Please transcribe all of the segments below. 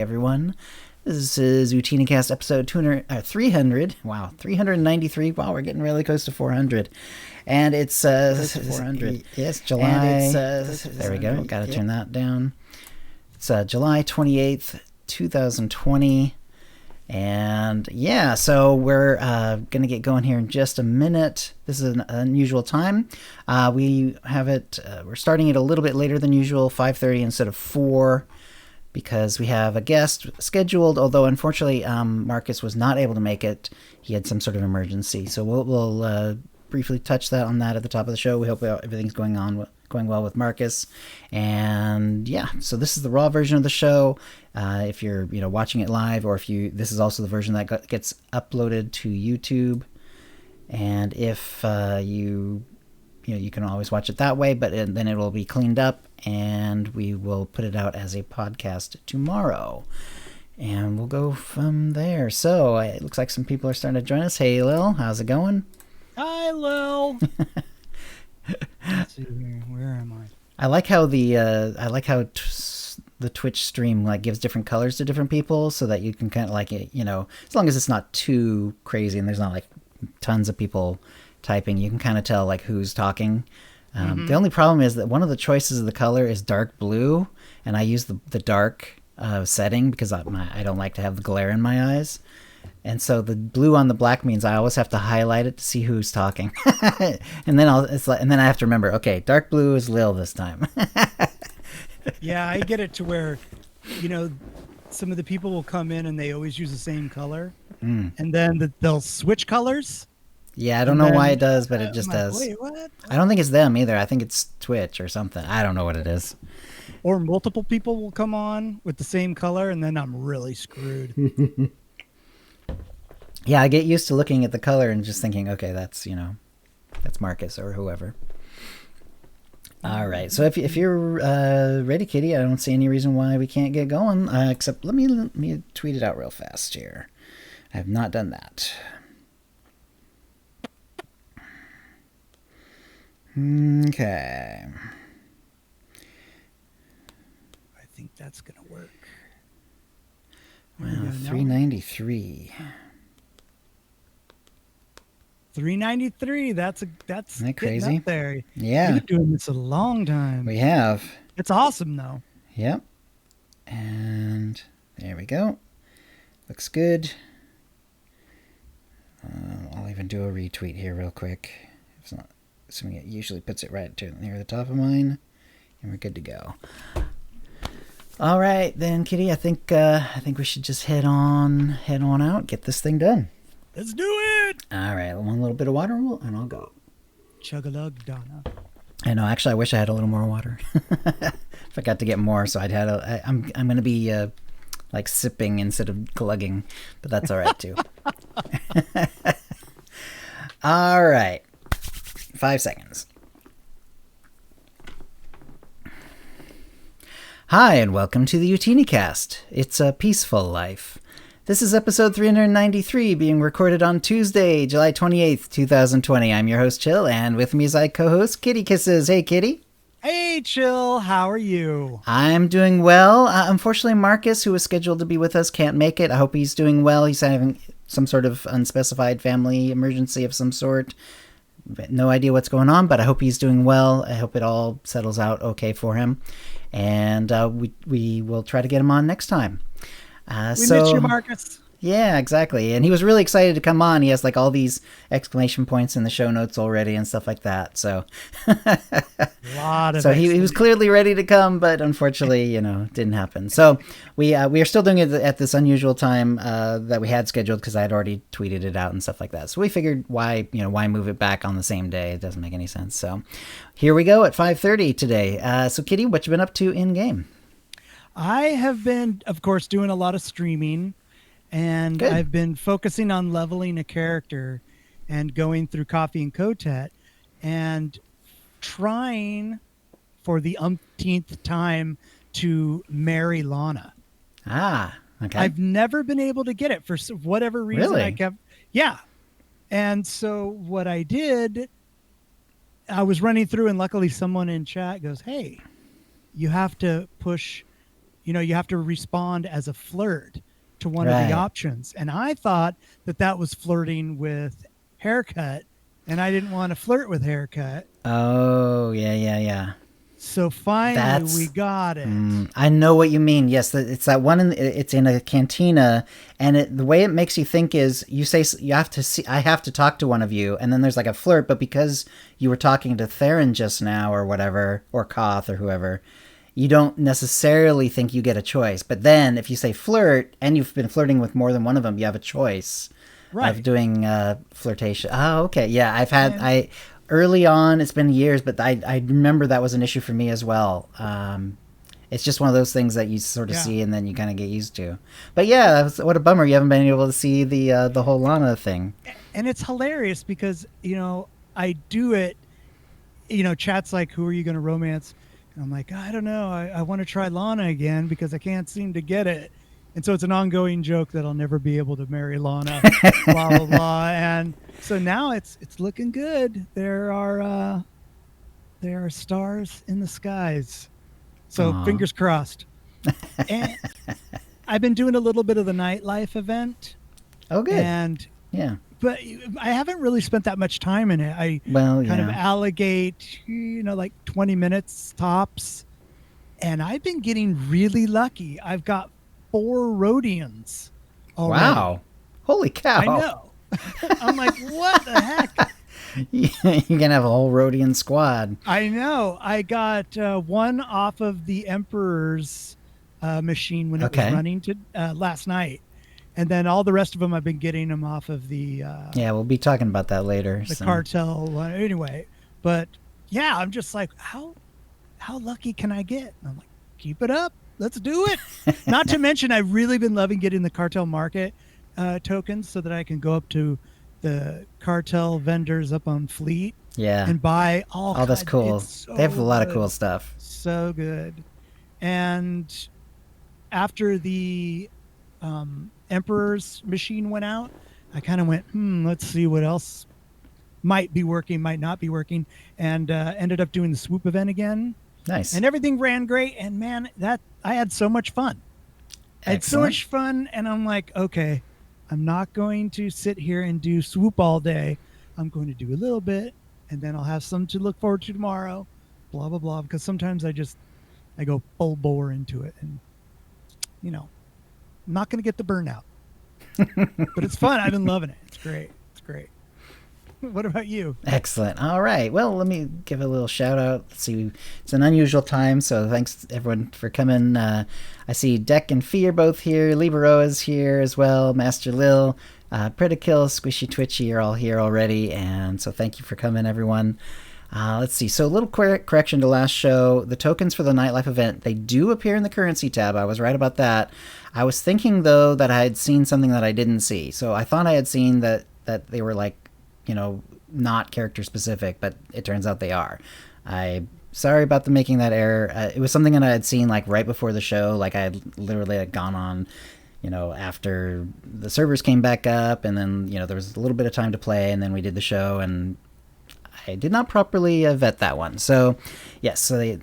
Everyone. This is OotiniCast episode 300. Wow, 393. Wow, we're getting really close to 400. And it's 400. Yes, July. There we go. Got to turn that down. It's July 28th, 2020. And yeah, so we're going to get going here in just a minute. This is an unusual time. We have it, we're starting it a little bit later than usual, 5:30 instead of 4. Because we have a guest scheduled, although unfortunately Marcus was not able to make it. He had some sort of emergency. So we'll briefly touch on that at the top of the show. We hope everything's going well with Marcus. And yeah, so this is the raw version of the show. If you're watching it live, or this is also the version that gets uploaded to YouTube. And if you can always watch it that way, but then it will be cleaned up and we will put it out as a podcast tomorrow. And we'll go from there. So it looks like some people are starting to join us. Hey, Lil, how's it going? Hi, Lil. Let's see here. Where am I? I like how the Twitch stream gives different colors to different people, so that you can kind of as long as it's not too crazy and there's not tons of people typing, you can kind of tell who's talking. The only problem is that one of the choices of the color is dark blue, and I use the dark setting because I don't like to have the glare in my eyes, and so the blue on the black means I always have to highlight it to see who's talking. And then I have to remember, okay, dark blue is Lil this time. Yeah, I get it to where some of the people will come in and they always use the same color, and then they'll switch colors. Yeah, I don't know why it does, but it just does. Wait, what? I don't think it's them either. I think it's Twitch or something. I don't know what it is. Or multiple people will come on with the same color, and then I'm really screwed. Yeah, I get used to looking at the color and just thinking, okay, that's Marcus or whoever. All right, so if you're ready, Kitty, I don't see any reason why we can't get going. Except let me tweet it out real fast here. I have not done that. Okay. I think that's gonna work. Wow, 393. 393. That's Isn't that crazy? Up there. Yeah. We've been doing this a long time. We have. It's awesome though. Yep. And there we go. Looks good. I'll even do a retweet here real quick. It's not. Assuming it usually puts it right near the top of mine, and we're good to go. All right, then, Kitty. I think we should just head on out, get this thing done. Let's do it. All right, one little bit of water, and I'll go. Chug-a-lug, Donna. I know. Actually, I wish I had a little more water. Forgot to get more, so I'm gonna be sipping instead of glugging, but that's all right too. All right. 5 seconds. Hi, and welcome to the OotiniCast. It's a peaceful life. This is episode 393, being recorded on Tuesday, July 28th, 2020. I'm your host, Chill, and with me is my co-host, KittyKissz. Hey, Kitty. Hey, Chill. How are you? I'm doing well. Unfortunately, Marcus, who was scheduled to be with us, can't make it. I hope he's doing well. He's having some sort of unspecified family emergency of some sort. No idea what's going on, but I hope he's doing well. I hope it all settles out okay for him. And we will try to get him on next time. We miss you, Marcus. Yeah, exactly. And he was really excited to come on. He has all these exclamation points in the show notes already and stuff like that. So, he was clearly ready to come, but unfortunately, didn't happen. So we are still doing it at this unusual time that we had scheduled because I had already tweeted it out and stuff like that. So we figured why move it back on the same day? It doesn't make any sense. So here we go at 5:30 today. So Kitty, what you been up to in game? I have been, of course, doing a lot of streaming. And good. I've been focusing on leveling a character and going through Coffee and Kotet and trying for the umpteenth time to marry Lana. Ah, okay. I've never been able to get it for whatever reason. Really? Yeah. And so what I did, I was running through and luckily someone in chat goes, hey, you have to push you have to respond as a flirt to one of the options. And I thought that was flirting with haircut, and I didn't want to flirt with haircut. Oh, yeah. So finally we got it. I know what you mean. Yes, it's that one. It's in a cantina, and the way it makes you think is you say you have to see. I have to talk to one of you, and then there's like a flirt. But because you were talking to Theron just now, or whatever, or Koth or whoever, you don't necessarily think you get a choice. But then if you say flirt, and you've been flirting with more than one of them, you have a choice of doing flirtation. Oh, okay. Yeah, I've had early on, it's been years, but I remember that was an issue for me as well. It's just one of those things that you sort of see and then you kind of get used to. But yeah, what a bummer you haven't been able to see the whole Lana thing. And it's hilarious because, I do it, chat's like, who are you going to romance? And I'm like, I don't know. I want to try Lana again because I can't seem to get it. And so it's an ongoing joke that I'll never be able to marry Lana, blah, blah, blah. And so now it's looking good. There are stars in the skies. So fingers crossed. And I've been doing a little bit of the nightlife event. Oh, good. And but I haven't really spent that much time in it. I kind of allocate, like 20 minutes tops. And I've been getting really lucky. I've got 4 Rhodians already. Wow. Holy cow. I know. I'm like, what the heck? You're going to have a whole Rhodian squad. I know. I got one off of the Emperor's machine when it was running last night. And then all the rest of them, I've been getting them off of the... we'll be talking about that later. The cartel one. Anyway. But, yeah, I'm just like, how lucky can I get? And I'm like, keep it up. Let's do it. Not to mention, I've really been loving getting the cartel market tokens so that I can go up to the cartel vendors up on Fleet and buy all. Oh, that's cool. They have a lot of cool stuff. So good. And after the Emperor's machine went out, I kind of went, let's see what else might be working, might not be working, and ended up doing the swoop event again. Nice. And everything ran great. And man, I had so much fun. I had so much fun. And I'm like, okay, I'm not going to sit here and do swoop all day. I'm going to do a little bit and then I'll have some to look forward to tomorrow, blah, blah, blah. Because sometimes I go full bore into it and, I'm not going to get the burnout, but it's fun. I've been loving it. It's great. It's great. What about you? Excellent. All right. Well, let me give a little shout out. Let's see. It's an unusual time, so thanks everyone for coming. I see Deck and Fee are both here. Libero is here as well. Master Lil, Predikill, Squishy Twitchy are all here already, and so thank you for coming, everyone. Let's see. So a little correction to last show. The tokens for the Nightlife event, they do appear in the currency tab. I was right about that. I was thinking, though, that I had seen something that I didn't see. So I thought I had seen that they were like, not character specific, but it turns out they are. I'm sorry about making that error. It was something that I had seen like right before the show. Like I had literally gone on, after the servers came back up, and then, there was a little bit of time to play, and then we did the show, and I did not properly vet that one. So yes, so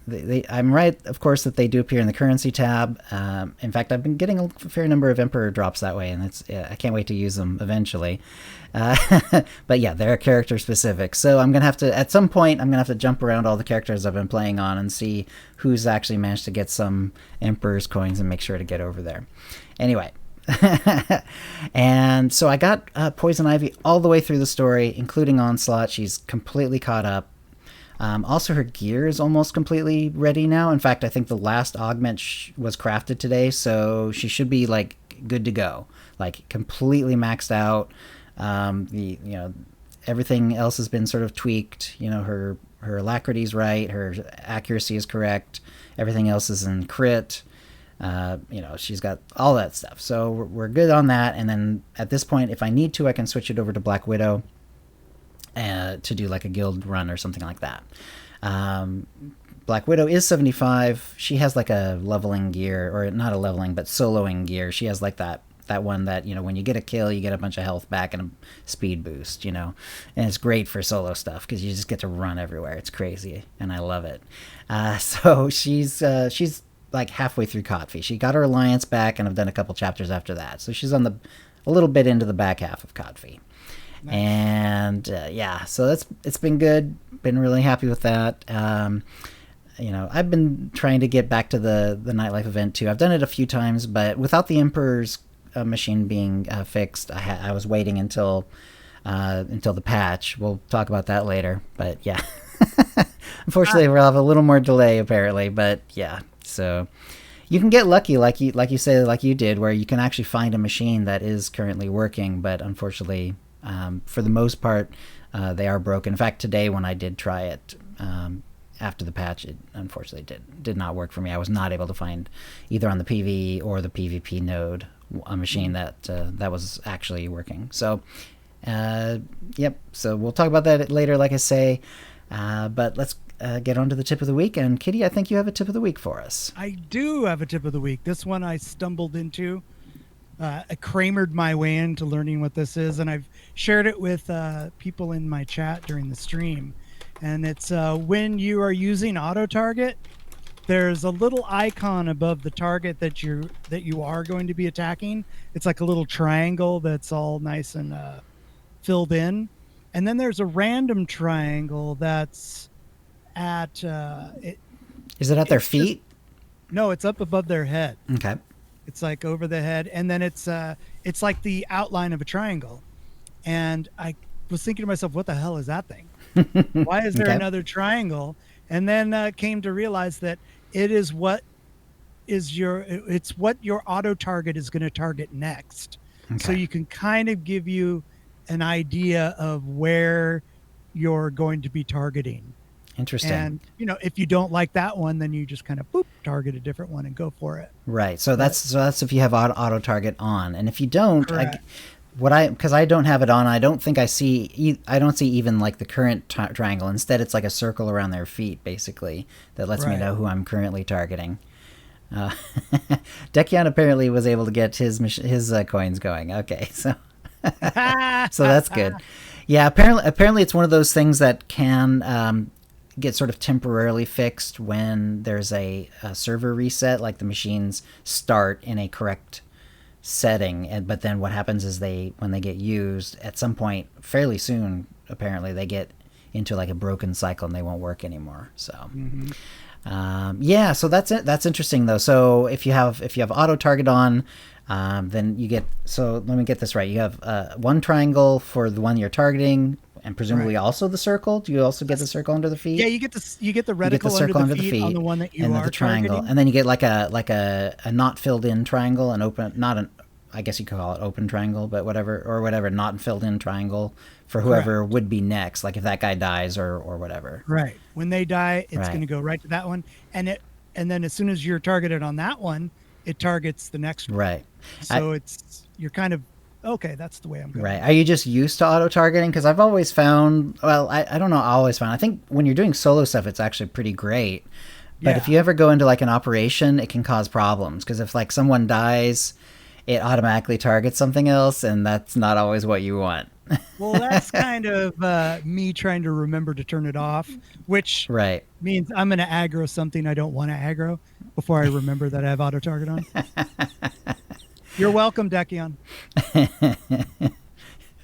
I'm right, of course, that they do appear in the currency tab. In fact, I've been getting a fair number of Emperor drops that way, and I can't wait to use them eventually. But yeah, they're character specific. So at some point, I'm going to have to jump around all the characters I've been playing on and see who's actually managed to get some Emperor's coins and make sure to get over there. Anyway. And so I got Poison Ivy all the way through the story, including Onslaught. She's completely caught up. Also, her gear is almost completely ready now. In fact, I think the last augment was crafted today, so she should be like good to go, like completely maxed out. Everything else has been sort of tweaked. Her alacrity's right, her accuracy is correct, everything else is in crit. She's got all that stuff, so we're good on that. And then at this point, if I need to, I can switch it over to Black Widow to do like a guild run or something like that. Black Widow is 75. She has like a leveling gear, or not a leveling, but soloing gear. She has like that one that, when you get a kill, you get a bunch of health back and a speed boost, and it's great for solo stuff because you just get to run everywhere. It's crazy, and I love it. So she's like halfway through Kotfi. She got her alliance back, and I've done a couple chapters after that. So she's on a little bit into the back half of Kotfi. Nice. And so it's been good. Been really happy with that. I've been trying to get back to the nightlife event too. I've done it a few times, but without the Emperor's machine being fixed, I was waiting until the patch. We'll talk about that later. But yeah, unfortunately, we'll have a little more delay apparently. But yeah, so you can get lucky, like you say, like you did, where you can actually find a machine that is currently working. But unfortunately, for the most part, they are broken. In fact, today when I did try it. After the patch, it unfortunately did not work for me. I was not able to find either on the PvE or the PvP node a machine that was actually working. So, yep. So we'll talk about that later, like I say. But let's get on to the tip of the week. And Kitty, I think you have a tip of the week for us. I do have a tip of the week. This one I stumbled into. I Kramered my way into learning what this is, and I've shared it with people in my chat during the stream. And it's when you are using auto target, there's a little icon above the target that you are going to be attacking. It's like a little triangle that's all nice and filled in, and then there's a random triangle that's at. Is it at their feet? No, it's up above their head. Okay. It's like over the head, and then it's like the outline of a triangle, and I was thinking to myself, what the hell is that thing? Why is there another triangle? And then came to realize that it's what your auto target is going to target next. Okay. So you can kind of give you an idea of where you're going to be targeting. Interesting. And if you don't like that one, then you just kind of target a different one and go for it. Right. So that's if you have auto target on, and if you don't, because I don't have it on, I don't think I see even like the current triangle. Instead, it's like a circle around their feet, basically, that lets me know who I'm currently targeting. Dekian apparently was able to get his coins going. Okay, so that's good. Yeah, apparently it's one of those things that can get sort of temporarily fixed when there's a server reset, like the machines start in a correct setting, but then what happens is when they get used at some point fairly soon, apparently they get into like a broken cycle and they won't work anymore. So so that's interesting though. So if you have auto target on, then you get, so let me get this right, you have one triangle for the one you're targeting, and presumably also the circle. Do you also get the circle under the feet? Yeah, you get the reticle under the feet on the one that you are the triangle targeting. And then you get like a not filled in triangle, I guess you could call it open triangle, but whatever, not filled in triangle for whoever would be next, like if that guy dies or whatever. Right. When they die, it's going to go right to that one, and then as soon as you're targeted on that one, it targets the next one. Right. So you're kind of, okay, that's the way I'm going. Right. Are you just used to auto targeting? Because I've always found, I don't know, I think when you're doing solo stuff, it's actually pretty great. But if you ever go into like an operation, it can cause problems, because if like someone dies, it automatically targets something else, and that's not always what you want. Well, that's kind of me trying to remember to turn it off, which means I'm going to aggro something I don't want to aggro before I remember that I have auto target on. You're welcome, Dekian.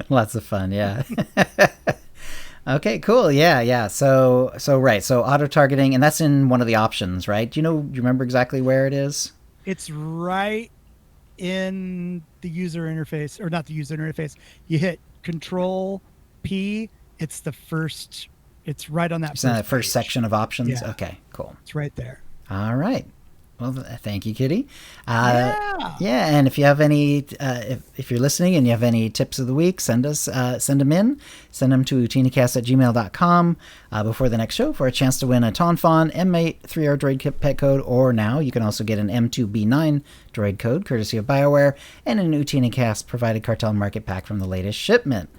Lots of fun, yeah. Okay, cool. Yeah. So auto targeting, and that's in one of the options, right? Do you remember exactly where it is? It's right in the user interface, or not the user interface. You hit Control P. It's right on that. It's in that first section of options. Yeah. Okay, cool. It's right there. All right. Well, thank you, Kitty. And if you have any, if you're listening and you have any tips of the week, send them in. Send them to OotiniCast@gmail.com before the next show for a chance to win a Tonfon M8 3R droid pet code, or now you can also get an M2B9 droid code courtesy of BioWare and an OotiniCast provided cartel market pack from the latest shipment.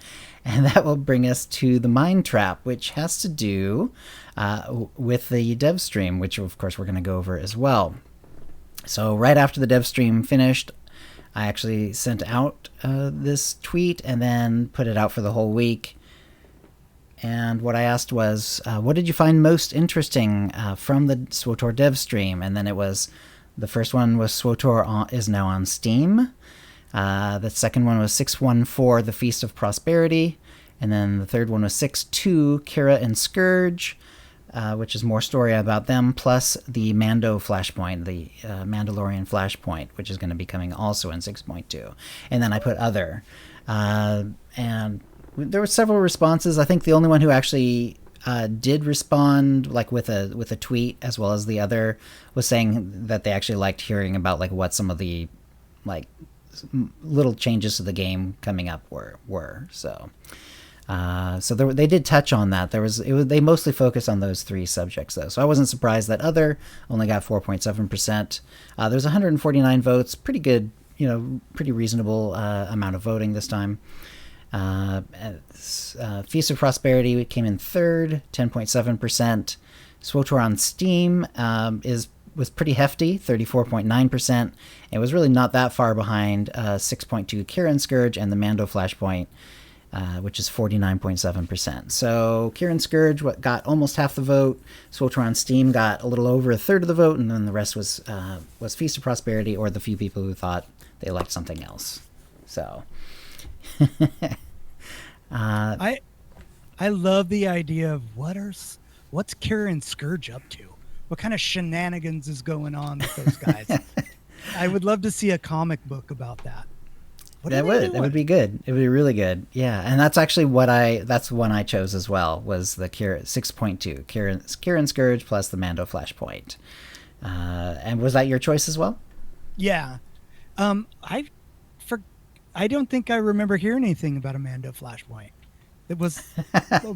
And that will bring us to the Mind Trap, which has to do with the dev stream, which of course we're going to go over as well. So right after the dev stream finished, I actually sent out this tweet and then put it out for the whole week. And what I asked was, what did you find most interesting from the SWTOR dev stream? And then it was The first one was SWTOR is now on Steam. The second one was 614, The Feast of Prosperity. And then the third one was 6-2, Kira and Scourge, which is more story about them, plus the Mando Flashpoint, the Mandalorian Flashpoint, which is going to be coming also in 6.2. And then I put other. And there were several responses. I think the only one who actually did respond, like with a tweet, as well as the other, was saying that they actually liked hearing about like what some of the like little changes to the game coming up were. So they did touch on that. They mostly focused on those three subjects though. So I wasn't surprised that other only got 4.7%. There's 149 votes, pretty good, pretty reasonable amount of voting this time. Feast of Prosperity came in third, 10.7%. SWTOR on Steam was pretty hefty, 34.9%. It was really not that far behind 6.2 Kieran Scourge and the Mando Flashpoint, which is 49.7%. So Kieran Scourge got almost half the vote. SWTOR on Steam got a little over a third of the vote, and then the rest was Feast of Prosperity, or the few people who thought they liked something else. So I love the idea of what's Kieran Scourge up to? What kind of shenanigans is going on with those guys? I would love to see a comic book about that. That would be good. It would be really good. Yeah, and that's actually that's one I chose as well, was the 6.2 Kieran Scourge plus the Mando Flashpoint. And was that your choice as well? Yeah. I don't think I remember hearing anything about a Mando Flashpoint. It was.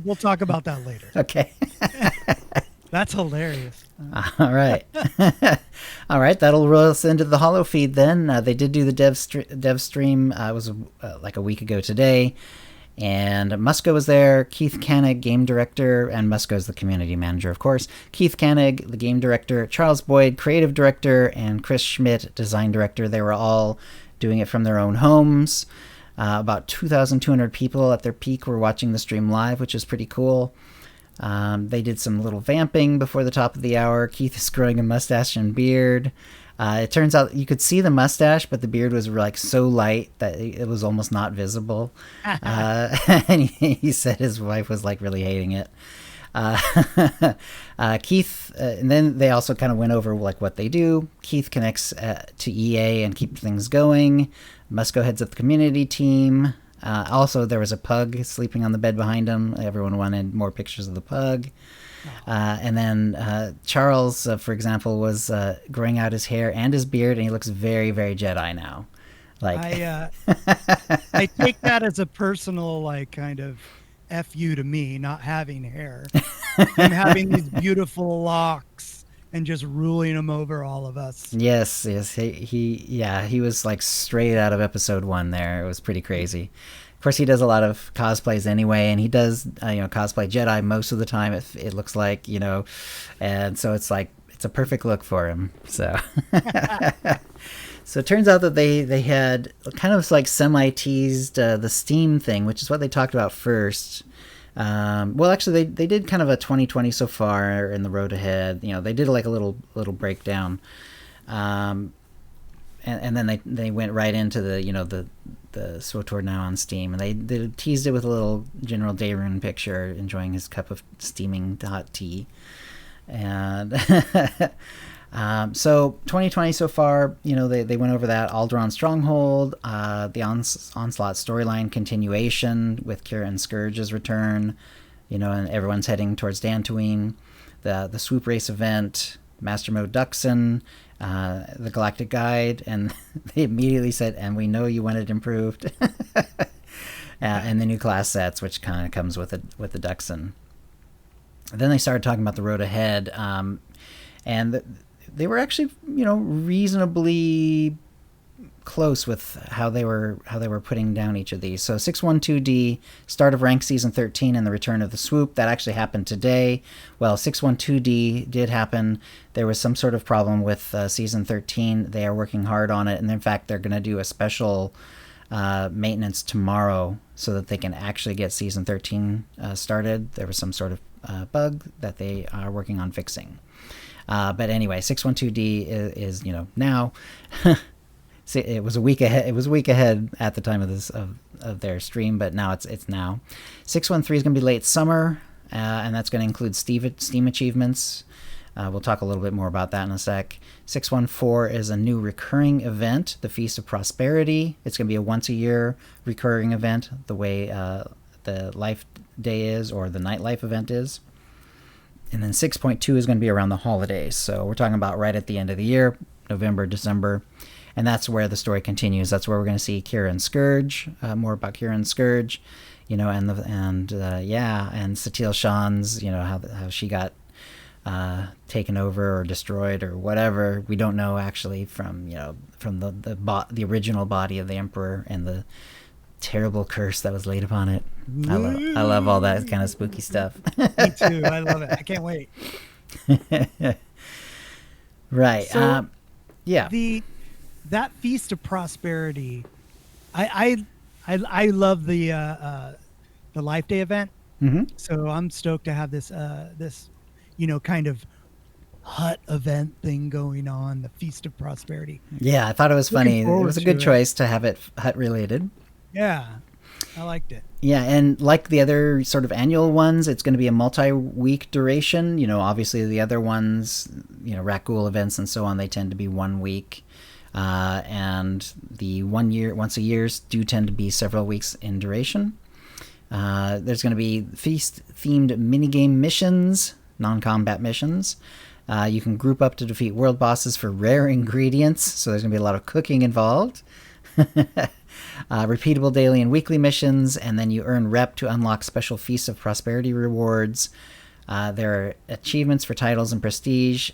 We'll talk about that later. Okay. That's hilarious. All right. All right. That'll roll us into the Holo feed then. They did do the dev stream. It was like a week ago today. And Musko was there. Keith Koenig, game director, and Musko's the community manager, of course. Keith Koenig, the game director. Charles Boyd, creative director. And Chris Schmidt, design director. They were all doing it from their own homes. About 2,200 people at their peak were watching the stream live, which is pretty cool. They did some little vamping before the top of the hour. Keith is growing a mustache and beard. It turns out you could see the mustache, but the beard was like so light that it was almost not visible. And he said his wife was like really hating it. Keith, and then they also kind of went over like what they do. Keith connects to EA and keeps things going. Musko heads up the community team. Also, there was a pug sleeping on the bed behind him. Everyone wanted more pictures of the pug. And then Charles, for example, was growing out his hair and his beard, and he looks very, very Jedi now. Like I take that as a personal, like, kind of F you to me, not having hair and having these beautiful locks and just ruling them over all of us. Yes. He was like straight out of episode 1 there. It was pretty crazy. Of course, he does a lot of cosplays anyway, and he does, cosplay Jedi most of the time, it looks like, and so it's like, it's a perfect look for him. So, so it turns out that they had kind of like semi-teased the Steam thing, which is what they talked about first. Well, actually, they did kind of a 2020 so far in the road ahead. They did like a little breakdown, and then they went right into the SWTOR now on Steam, and they teased it with a little General Dayrun picture enjoying his cup of steaming hot tea, and so 2020 so far, they went over that Alderaan Stronghold, the Onslaught storyline continuation with Kira and Scourge's return, and everyone's heading towards Dantooine, the swoop race event, Master Mode Duxon, the Galactic Guide, and they immediately said, and we know you want it improved, and the new class sets, which kind of comes with the Duxon. Then they started talking about the road ahead, and they were actually, reasonably close with how they were putting down each of these. So 612D, start of Rank Season 13 and the return of the swoop, that actually happened today. Well, 612D did happen. There was some sort of problem with Season 13. They are working hard on it, and in fact, they're going to do a special maintenance tomorrow so that they can actually get Season 13 started. There was some sort of bug that they are working on fixing. But anyway, 612D is now. It was a week ahead. It was a week ahead at the time of this of their stream, but now it's now. 613 is going to be late summer, and that's going to include Steam achievements. We'll talk a little bit more about that in a sec. 614 is a new recurring event, the Feast of Prosperity. It's going to be a once-a-year recurring event, the way the Life Day is or the Nightlife event is. And then 6.2 is going to be around the holidays. So we're talking about right at the end of the year, November, December. And that's where the story continues. That's where we're going to see Kira and Scourge, more about Kira and Scourge, and Satil Shan's, how she got taken over or destroyed or whatever. We don't know actually from the original body of the Emperor and the terrible curse that was laid upon it. I love all that kind of spooky stuff. Me too. I love it. I can't wait. Right. So that Feast of Prosperity, I love the Life Day event. Mm-hmm. So I'm stoked to have this kind of hut event thing going on, the Feast of Prosperity. Yeah, I thought it was funny. It was a good choice to have it hut related. Yeah, I liked it. Yeah, and like the other sort of annual ones, it's going to be a multi-week duration. Obviously the other ones, Rakghoul events and so on, they tend to be 1 week. And the once a years do tend to be several weeks in duration. There's going to be feast-themed minigame missions, non-combat missions. You can group up to defeat world bosses for rare ingredients, so there's going to be a lot of cooking involved. Repeatable daily and weekly missions, and then you earn rep to unlock special Feast of Prosperity rewards. There are achievements for titles and prestige,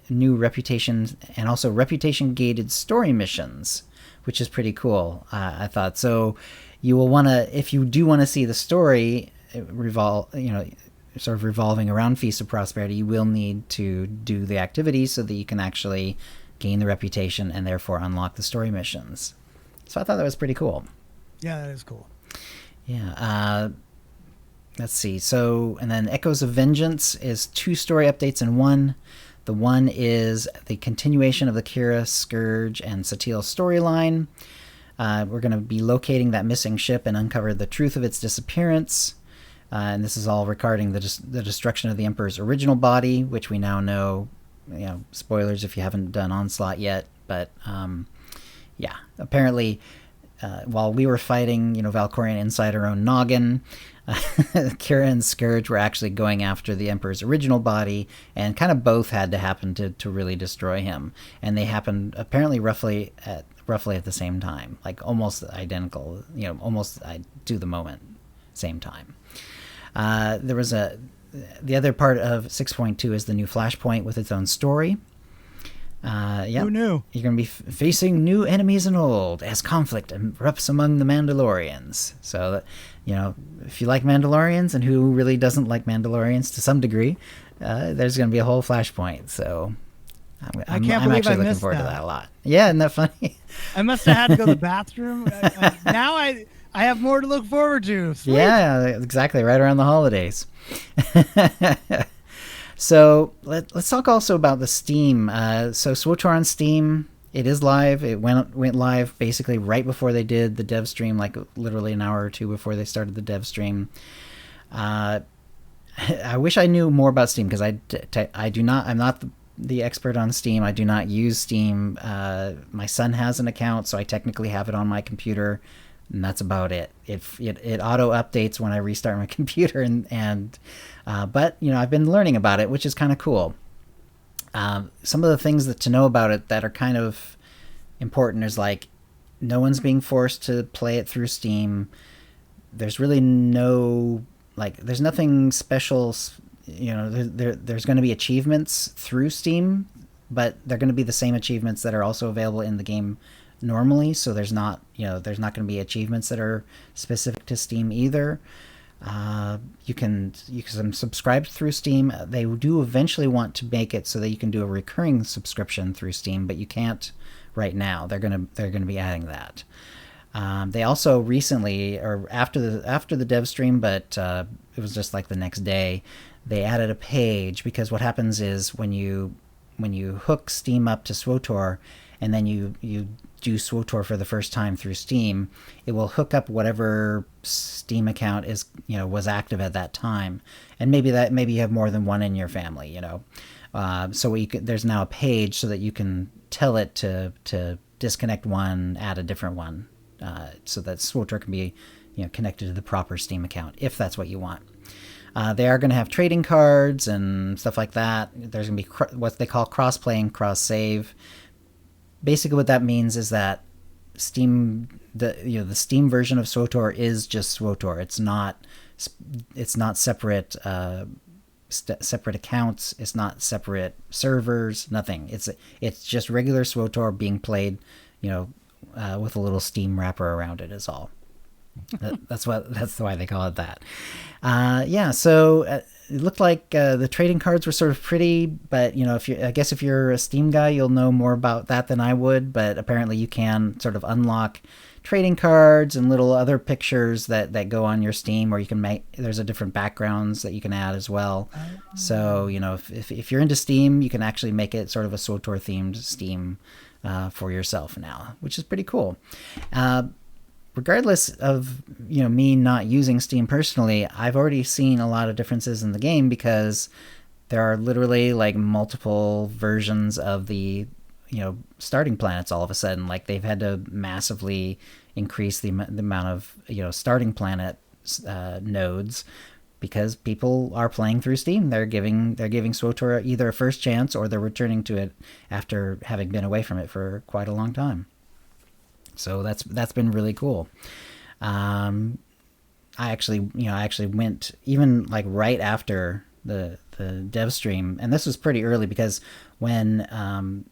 new reputation, and also reputation-gated story missions, which is pretty cool, I thought. So you will want to, if you do want to see the story revolving around Feast of Prosperity, you will need to do the activities so that you can actually gain the reputation and therefore unlock the story missions. So I thought that was pretty cool. Yeah, that is cool. Yeah. Let's see. So, and then Echoes of Vengeance is 2 story updates in one. The one is the continuation of the Kira, Scourge, and Satil storyline. We're going to be locating that missing ship and uncover the truth of its disappearance. And this is all regarding the destruction of the Emperor's original body, which we now know, spoilers if you haven't done Onslaught yet. But, apparently, while we were fighting, Valkorion inside her own noggin, Kira and Scourge were actually going after the Emperor's original body, and kind of both had to happen to really destroy him. And they happened apparently roughly at the same time, like almost identical, almost to the moment, same time. There was the other part of 6.2 is the new Flashpoint with its own story. Who knew? You're going to be facing new enemies and old as conflict erupts among the Mandalorians. So, if you like Mandalorians, and who really doesn't like Mandalorians to some degree, there's going to be a whole Flashpoint. So I'm actually looking forward to that a lot. Yeah, isn't that funny? I must have had to go to the bathroom. Now I have more to look forward to. Sweet. Yeah, exactly. Right around the holidays. So let's talk also about the Steam. So SWTOR on Steam, it is live. It went live basically right before they did the dev stream, like literally an hour or two before they started the dev stream. I wish I knew more about Steam because I do not. I'm not the expert on Steam. I do not use Steam. My son has an account, so I technically have it on my computer. And that's about it. It auto updates when I restart my computer, but I've been learning about it, which is kind of cool. Some of the things to know about it that are kind of important is like no one's being forced to play it through Steam. There's really there's nothing special. There's going to be achievements through Steam, but they're going to be the same achievements that are also available in the game normally, so there's not going to be achievements that are specific to Steam either. You can subscribe through Steam. They do eventually want to make it so that you can do a recurring subscription through Steam, but you can't right now. They're gonna be adding that. They also recently, or after the dev stream, but it was just like the next day, they added a page, because what happens is when you when you hook Steam up to SWTOR, and then you do SWTOR for the first time through Steam, it will hook up whatever Steam account is, was active at that time. And maybe you have more than one in your family, so there's now a page so that you can tell it to disconnect one, add a different one, so that SWTOR can be, connected to the proper Steam account, if that's what you want. They are going to have trading cards and stuff like that. There's going to be what they call cross-play and cross-save. Basically, what that means is that Steam, the Steam version of SWTOR is just SWTOR. It's not separate separate accounts. It's not separate servers. Nothing. It's just regular SWTOR being played, with a little Steam wrapper around it. Is all. That's why they call it that. So it looked like the trading cards were sort of pretty, but if you're a Steam guy, you'll know more about that than I would. But apparently you can sort of unlock trading cards and little other pictures that go on your Steam, or you can there's a different backgrounds that you can add as well. So if you're into Steam, you can actually make it sort of a SWTOR themed Steam for yourself now, which is pretty cool. Regardless of me not using Steam personally, I've already seen a lot of differences in the game, because there are literally like multiple versions of the starting planets all of a sudden. Like, they've had to massively increase the amount of starting planet nodes, because people are playing through Steam. They're giving SWTOR either a first chance, or they're returning to it after having been away from it for quite a long time. So that's been really cool. I actually went even like right after the dev stream, and this was pretty early, because when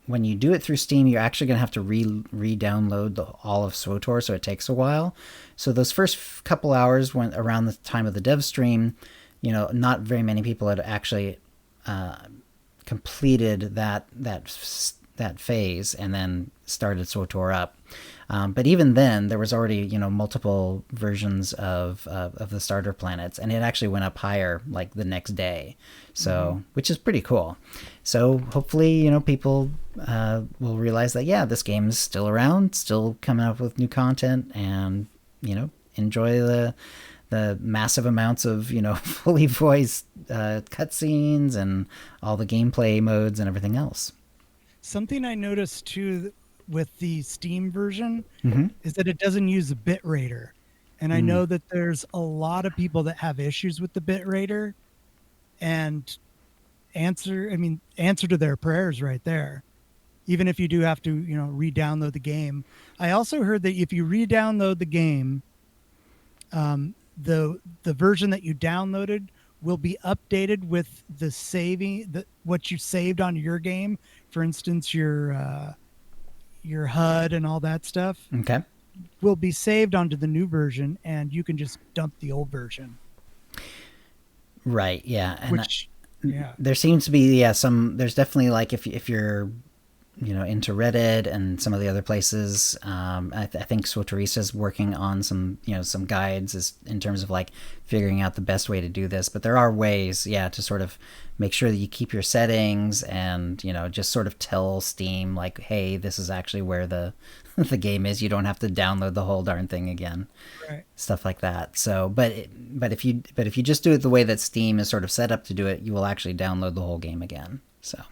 you do it through Steam, you're actually going to have to re-download all of SWTOR, so it takes a while. So those first couple hours, when around the time of the dev stream, not very many people had actually completed that phase and then started SWTOR up. But even then, there was already multiple versions of the starter planets, and it actually went up higher like the next day, so which is pretty cool. So hopefully people will realize that this game is still around, still coming up with new content, and enjoy the massive amounts of fully voiced cutscenes and all the gameplay modes and everything else. Something I noticed too with the Steam version is that it doesn't use a bitrater. And I know that there's a lot of people that have issues with the bitrater, and answer to their prayers right there. Even if you do have to, re-download the game. I also heard that if you re-download the game, the version that you downloaded will be updated with what you saved on your game. For instance, your HUD and all that stuff will be saved onto the new version, and you can just dump the old version. Right. Yeah. And there seems to be there's definitely, like, if you're into Reddit and some of the other places, I think SWTORista's working on some guides in terms of like figuring out the best way to do this. But there are ways, to sort of make sure that you keep your settings and just sort of tell Steam like, hey, this is actually where the game is. You don't have to download the whole darn thing again, right? Stuff like that. So, but if you just do it the way that Steam is sort of set up to do it, you will actually download the whole game again. So.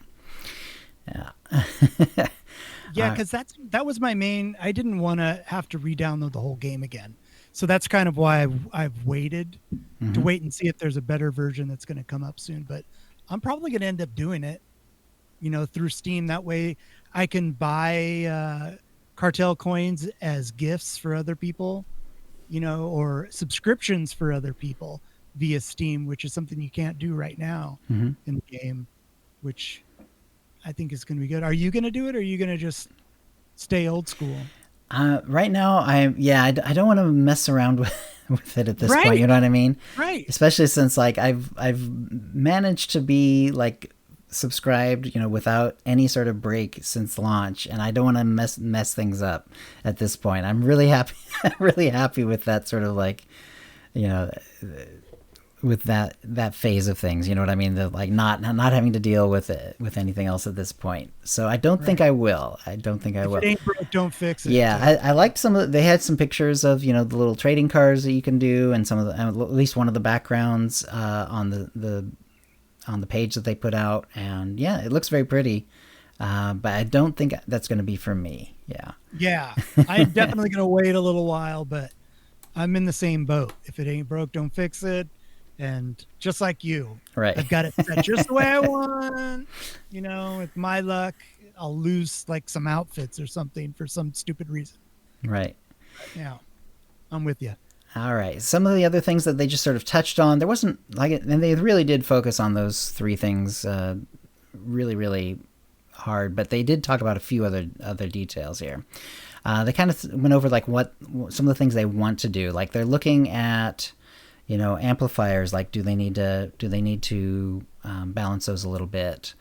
Yeah, because that was my main. I didn't want to have to re-download the whole game again, so that's kind of why I've waited to wait and see if there's a better version that's going to come up soon. But I'm probably going to end up doing it, through Steam. That way, I can buy cartel coins as gifts for other people, or subscriptions for other people via Steam, which is something you can't do right now in the game, which I think is going to be good. Are you going to do it, or are you going to just stay old school? Right now, I don't want to mess around with it at this point. You know what I mean? Right. Especially since like I've managed to be like subscribed, without any sort of break since launch, and I don't want to mess things up at this point. I'm really happy. I'm really happy with that sort of like, with that phase of things. You know what I mean? The, like not having to deal with it with anything else at this point. So I don't think I will. I don't think I will. If it ain't broke, don't fix it. Yeah, I liked some of they had some pictures of, you know, the little trading cards that you can do, and some of the, at least one of the backgrounds on the page that they put out, and yeah, it looks very pretty. But I don't think that's going to be for me. Yeah, I'm definitely going to wait a little while, but I'm in the same boat. If it ain't broke, don't fix it. And just like you, right? I've got it set just the way I want. You know, with my luck, I'll lose like some outfits or something for some stupid reason. Right. Yeah, I'm with you. All right. Some of the other things that they just sort of touched on, there wasn't like it, and they really did focus on those three things really, really hard, but they did talk about a few other details here. They kind of went over like what some of the things they want to do. Like they're looking at, you know, amplifiers. Like do they need to balance those a little bit?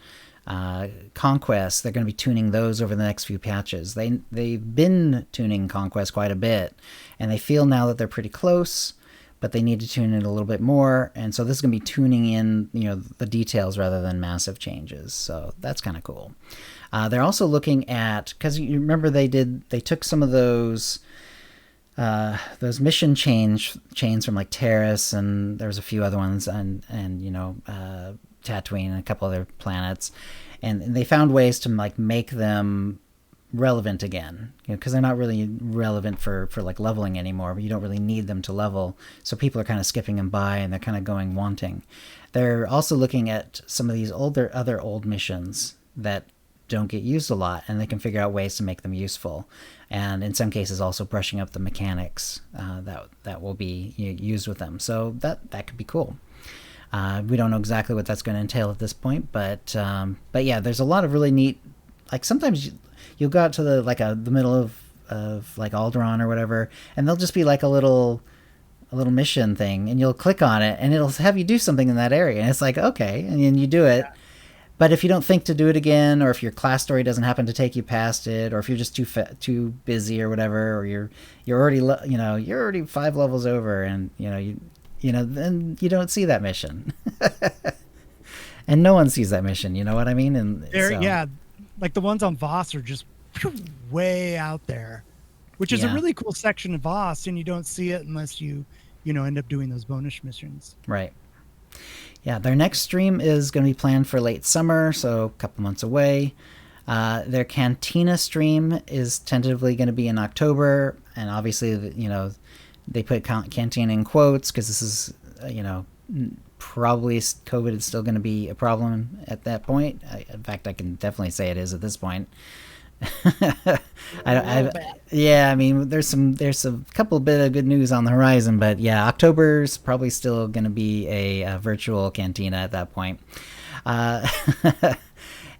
Conquest, they're going to be tuning those over the next few patches. They've been tuning Conquest quite a bit, and they feel now that they're pretty close, but they need to tune it a little bit more. And so this is going to be tuning in, you know, the details rather than massive changes. So that's kind of cool. They're also looking at, because you remember they took some of those mission chains from like Terrace, and there was a few other ones, and you know, Tatooine and a couple other planets, and they found ways to like make them relevant again, you know, because they're not really relevant for like leveling anymore, but you don't really need them to level, so people are kind of skipping them by, and they're kind of going wanting. They're also looking at some of these other old missions that don't get used a lot, and they can figure out ways to make them useful, and in some cases also brushing up the mechanics that will be used with them. So that could be cool. We don't know exactly what that's going to entail at this point, but yeah, there's a lot of really neat, like sometimes you'll go out to the middle of like Alderaan or whatever, and there'll just be like a little mission thing, and you'll click on it and it'll have you do something in that area, and it's like, okay, and then you do it. Yeah. But if you don't think to do it again, or if your class story doesn't happen to take you past it, or if you're just too busy or whatever, or you're already you're already 5 levels over, and then you don't see that mission. And no one sees that mission, you know what I mean? And yeah, like the ones on Voss are just way out there, which is a really cool section of Voss, and you don't see it unless you end up doing those bonus missions. Right. Yeah, their next stream is going to be planned for late summer, so a couple months away. Their Cantina stream is tentatively going to be in October, and obviously, they put Cantina in quotes because this is, probably COVID is still going to be a problem at that point. In fact, I can definitely say it is at this point. I mean, there's a couple bit of good news on the horizon, but yeah, October's probably still going to be a virtual Cantina at that point. And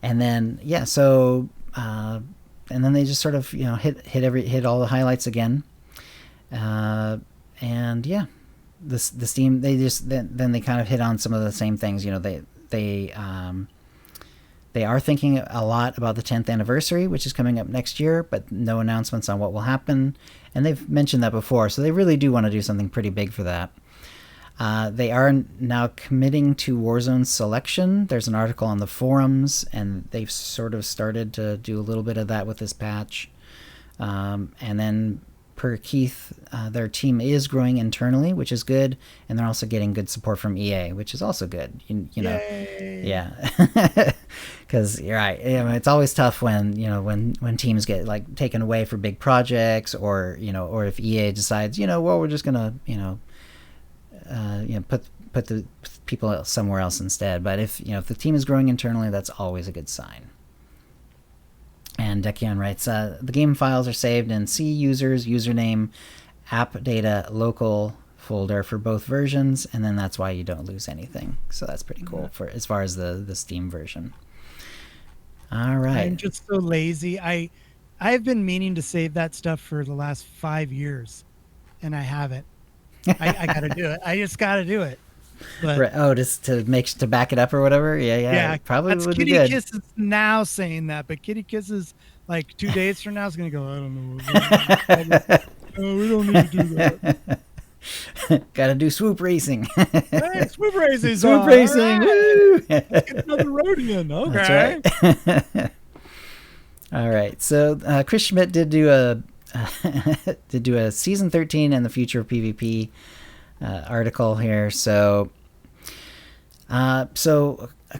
then and then they just sort of hit all the highlights again. And yeah, the Steam, they just then they kind of hit on some of the same things. They are thinking a lot about the 10th anniversary, which is coming up next year, but no announcements on what will happen. And they've mentioned that before, so they really do want to do something pretty big for that. They are now committing to Warzone selection. There's an article on the forums, and they've sort of started to do a little bit of that with this patch. And then per Keith, their team is growing internally, which is good, and they're also getting good support from EA, which is also good. Yeah, because you're right. It's always tough when when teams get like taken away for big projects, or or if EA decides we're just gonna put the people somewhere else instead. But if the team is growing internally, that's always a good sign. And Dekian writes, the game files are saved in C users, username, app data, local folder for both versions, and then that's why you don't lose anything. So that's pretty cool for as far as the Steam version. All right. I'm just so lazy. I've been meaning to save that stuff for the last 5 years, and I haven't. I got to do it. I just got to do it. But, right. Just to back it up or whatever. Yeah. Probably would be good. KittyKissz is now saying that, but KittyKissz is like 2 days from now is going to go, I don't know. We don't need to do Gotta do swoop racing. Hey, swoop racing. Swoop racing. Woo! Get another Rodian. Okay. That's right. All right. So Chris Schmidt did do a season 13 and the future of PvP article here. So a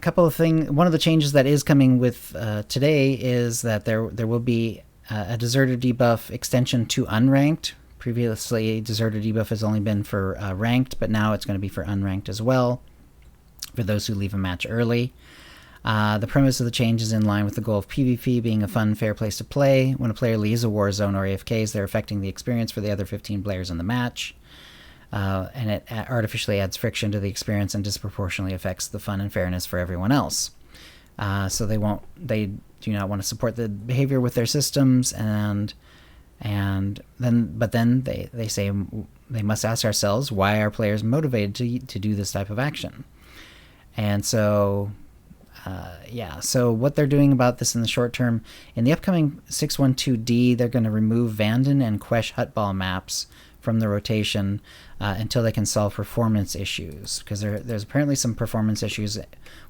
couple of things. One of the changes that is coming with today is that there will be a deserter debuff extension to unranked. Previously, deserter debuff has only been for ranked, but now it's going to be for unranked as well, for those who leave a match early. The premise of the change is in line with the goal of PvP being a fun, fair place to play. When a player leaves a war zone or AFKs, they're affecting the experience for the other 15 players in the match. And it artificially adds friction to the experience and disproportionately affects the fun and fairness for everyone else. So they do not want to support the behavior with their systems, and then they say they must ask ourselves, why are players motivated to do this type of action? And so so what they're doing about this in the short term, in the upcoming 612D, they're going to remove Vanden and Quesh Hutball maps from the rotation until they can solve performance issues, because there's apparently some performance issues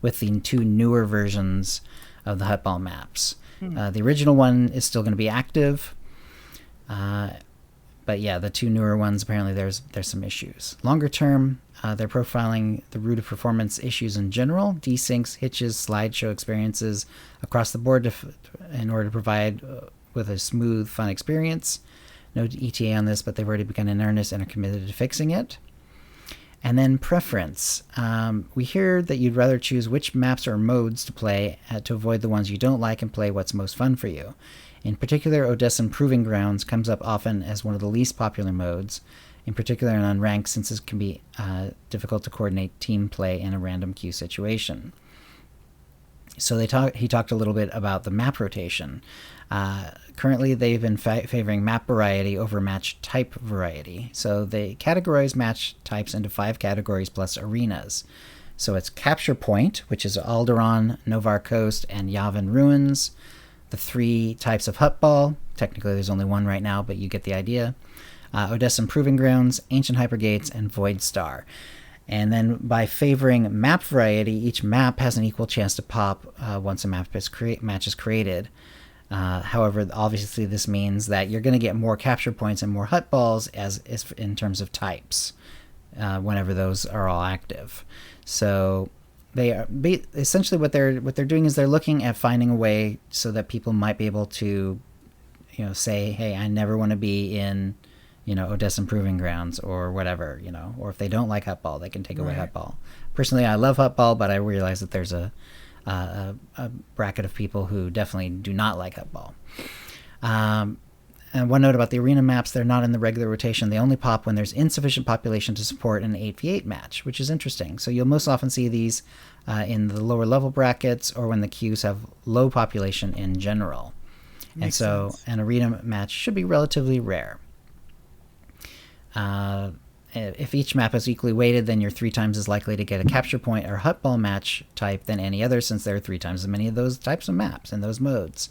with the two newer versions of the Hutball maps. The original one is still going to be active, but yeah, the two newer ones, apparently there's some issues. Longer term, they're profiling the root of performance issues in general, desyncs, hitches, slideshow experiences across the board in order to provide with a smooth, fun experience. No ETA on this, but they've already begun in earnest and are committed to fixing it. And then preference. We hear that you'd rather choose which maps or modes to play to avoid the ones you don't like and play what's most fun for you. In particular, Odessan Proving Grounds comes up often as one of the least popular modes, in particular in Unranked, since it can be difficult to coordinate team play in a random queue situation. So he talked a little bit about the map rotation. Currently, they've been favoring map variety over match type variety. So they categorize match types into 5 categories plus arenas. So it's Capture Point, which is Alderaan, Novar Coast, and Yavin Ruins. The 3 types of Hutball. Technically, there's only one right now, but you get the idea. Odessan Proving Grounds, Ancient Hypergates, and Void Star. And then by favoring map variety, each map has an equal chance to pop once a match is created. However, obviously this means that you're going to get more capture points and more Hutballs as in terms of types whenever those are all active. So they are essentially what they're doing is they're looking at finding a way so that people might be able to, say, hey, I never want to be in, Odessan Proving Grounds or whatever, or if they don't like Hutball, they can take away Hutball. Personally, I love Hutball, but I realize that there's a bracket of people who definitely do not like Hutball. And one note about the arena maps, they're not in the regular rotation. They only pop when there's insufficient population to support an 8v8 match, which is interesting. So you'll most often see these in the lower level brackets or when the queues have low population in general. Makes sense. An arena match should be relatively rare. If each map is equally weighted, then you're 3 times as likely to get a capture point or Hutball match type than any other, since there are 3 times as many of those types of maps in those modes.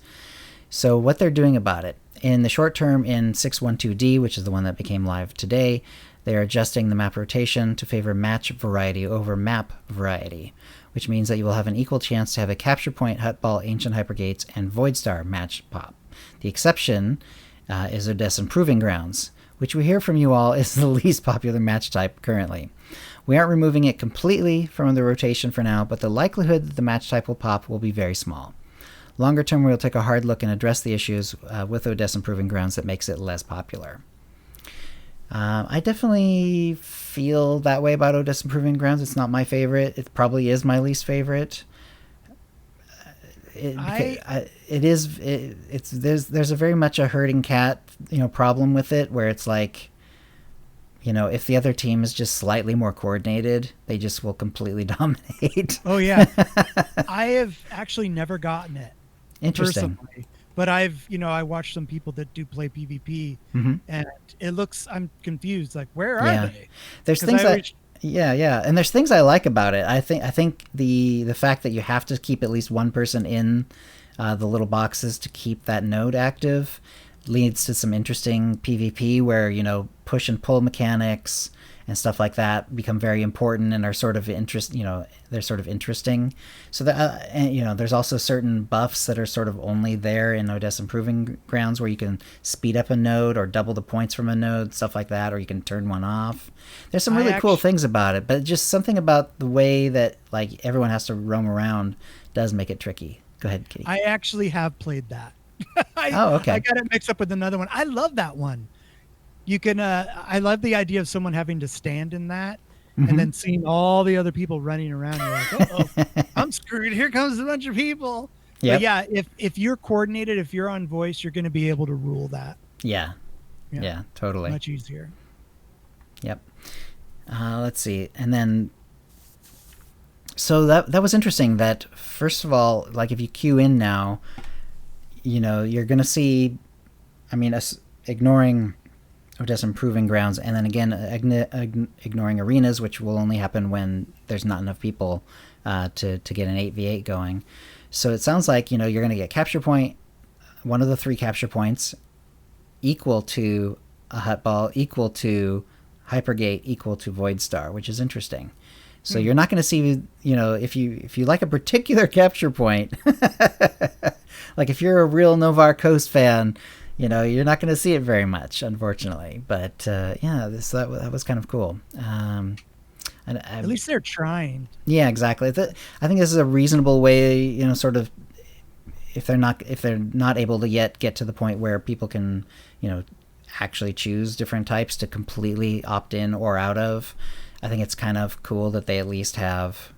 So what they're doing about it, in the short term in 612D, which is the one that became live today, they are adjusting the map rotation to favor match variety over map variety, which means that you will have an equal chance to have a capture point, Hutball, Ancient Hypergates, and Void Star match pop. The exception is Odessan Proving Grounds, which we hear from you all is the least popular match type currently. We aren't removing it completely from the rotation for now, but the likelihood that the match type will pop will be very small. Longer term, we'll take a hard look and address the issues with Odessan Proving Grounds that makes it less popular. I definitely feel that way about Odessan Proving Grounds. It's not my favorite. It probably is my least favorite. There's a very much a herding cat, problem with it, where it's like, if the other team is just slightly more coordinated, they just will completely dominate. Oh yeah. I have actually never gotten it. Interesting. Personally. But I watched some people that do play PvP, and it looks, I'm confused. Like, where are they? There's things and there's things I like about it. I think the fact that you have to keep at least one person in the little boxes to keep that node active leads to some interesting PvP where, push and pull mechanics and stuff like that become very important and are sort of they're sort of interesting. So that and, there's also certain buffs that are sort of only there in Odessa Proving Grounds, where you can speed up a node or double the points from a node, stuff like that, or you can turn one off. There's some really cool things about it, but just something about the way that like everyone has to roam around does make it tricky. Go ahead, Kitty. I actually have played that. Okay. I got it mixed up with another one. I love that one. You can. I love the idea of someone having to stand in that, and then seeing all the other people running around. You're like, oh, I'm screwed. Here comes a bunch of people. Yep. But yeah, if you're coordinated, if you're on voice, you're going to be able to rule that. Yeah, totally. Much easier. Yep. Let's see, and then. So that was interesting. That first of all, like if you queue in now, you're going to see. I mean, ignoring Odessa Proving Grounds, and then again ignoring arenas, which will only happen when there's not enough people to get an 8v8 going. So it sounds like you're going to get capture point, one of the 3 capture points, equal to a hut ball, equal to hypergate, equal to void star, which is interesting. So you're not going to see, if you like a particular capture point, like if you're a real Novar Coast fan, you're not going to see it very much, unfortunately. But that was kind of cool. At least they're trying. Yeah, exactly. I think this is a reasonable way, sort of, if they're not able to yet get to the point where people can, actually choose different types to completely opt in or out of. I think it's kind of cool that they at least have,